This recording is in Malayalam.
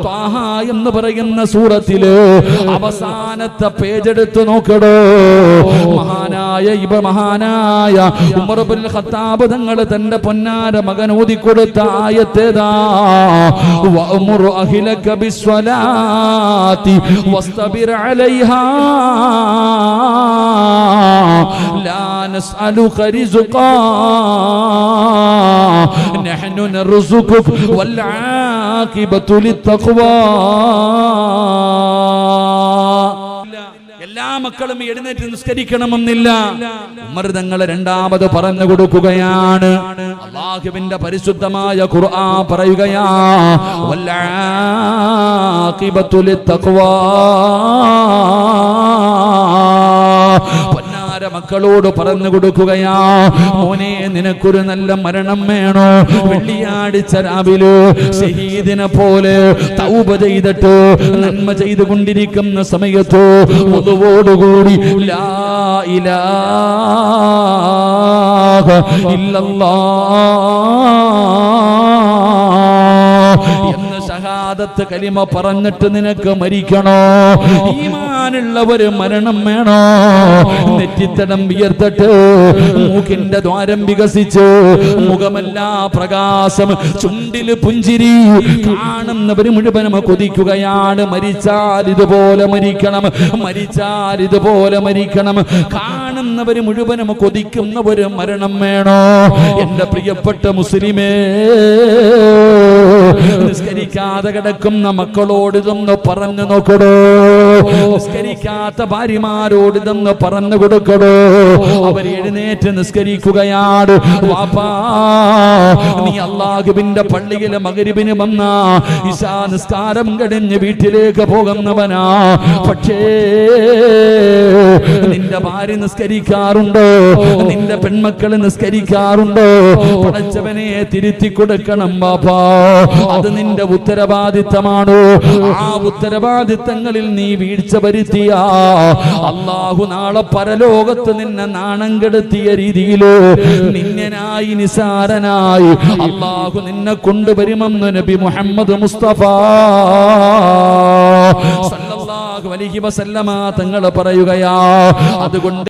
ത്വാഹ എന്ന് പറയുന്ന സൂറത്തില് അവസാനത്തെ പേജ് എടുത്ത് നോക്കടോ. മഹാനായ ഉമർ ഇബ്നുൽ ഖത്താബ് തങ്ങൾ തന്റെ പൊന്നാര മകൻ ഓതിക്കൊടുത്ത ആയത്തേതാ? വഅ്മുർ അഹ്ലക ബിസ്സലാത്തി വസ്തബിർ അലൈഹാ ലാ നസ്അലുക റിസ്ഖാ നഹ്നു നർസുകുക വൽ ആഖിബതു ലിത്തഖ്വാ. എല്ലാ മക്കളും എഴുന്നേറ്റ് നിസ്കരിക്കണമെന്നില്ല. ഉമർ തങ്ങൾ രണ്ടാമത് പറഞ്ഞു കൊടുക്കുകയാണ്. അല്ലാഹുവിന്റെ പരിശുദ്ധമായ ഖുർആൻ പറയുകയാ വൽ ആഖിബതു ലിത്തഖ്വാ. മക്കളോട് പറഞ്ഞു കൊടുക്കുകയാ, മോനെ നിനക്കൊരു നല്ല മരണം വേണോ? വെള്ളിയാഴ്ച രാവിലെ ഷഹീദിനെ പോലെ തൗബ ചെയ്തിട്ട് നന്മ ചെയ്തുകൊണ്ടിരിക്കുന്ന സമയത്ത് വുദുവോടുകൂടി ലാ ഇലാഹ ഇല്ലല്ലാഹ് എന്ന ഷഹാദത്ത് കലിമ പറഞ്ഞിട്ട് നിനക്ക് മരിക്കണോ? ഈമാനുള്ളവര് മരണം വേണോ? നെറ്റിത്തടം വിയർത്തിട്ട് മൂക്കിന്റെ ദ്വാരം വികസിച്ച് മുഖമെല്ലാ പ്രകാശം, ചുണ്ടില് പുഞ്ചിരി, കാണുന്നവര് മുഴുവനും കൊതിക്കുകയാണ് മരിച്ചാൽ ഇതുപോലെ മരിക്കണം, മരിച്ചാൽ ഇതുപോലെ മരിക്കണം. കാണുന്നവര് മുഴുവനും കൊതിക്കുന്ന ഒരു മരണം വേണോ? എന്റെ പ്രിയപ്പെട്ട മുസ്ലിമേ, നിസ്കരിക്കാതെ കിടക്കുന്ന മക്കളോട് ഇതൊന്ന് പറഞ്ഞു നോക്കടോ. നിസ്കരിക്കാത്ത ഭാര്യമാരോട് ഇതൊന്ന് പറഞ്ഞു കൊടുക്കടോ. അവർ എഴുന്നേറ്റ് നിസ്കരിക്കുകയാണ്. വാപ്പാ, നീ അല്ലാഹുവിന്റെ പള്ളിയിലെ മഗ്‌രിബിന് വന്ന ഇശാ നിസ്കാരം കഴിഞ്ഞ് വീട്ടിലേക്ക് പോകുന്നവനാ. പക്ഷേ നിന്റെ ഭാര്യ നിസ്കരിക്കാറുണ്ടോ? നിന്റെ പെൺമക്കൾ നിസ്കരിക്കാറുണ്ടോ? പടച്ചവനെ തിരുത്തി കൊടുക്കണം ബാപ്പാ. അത് നിന്റെ ഉത്തരവാദിത്തമാണോ? ആ ഉത്തരവാദിത്തങ്ങളിൽ നീ വീഴ്ച വരുത്തിയ അല്ലാഹു നാളെ പരലോകത്ത് നിന്നെ നാണം കെടുത്തിയ രീതിയില് നിന്നനായി നിസാരനായി അല്ലാഹു നിന്നെ കൊണ്ടുവരുമെന്ന് നബി മുഹമ്മദ് മുസ്തഫ സല്ലല്ലാഹു അലൈഹി വസല്ലമ തങ്ങൾ പറയുകയാ. അതുകൊണ്ട്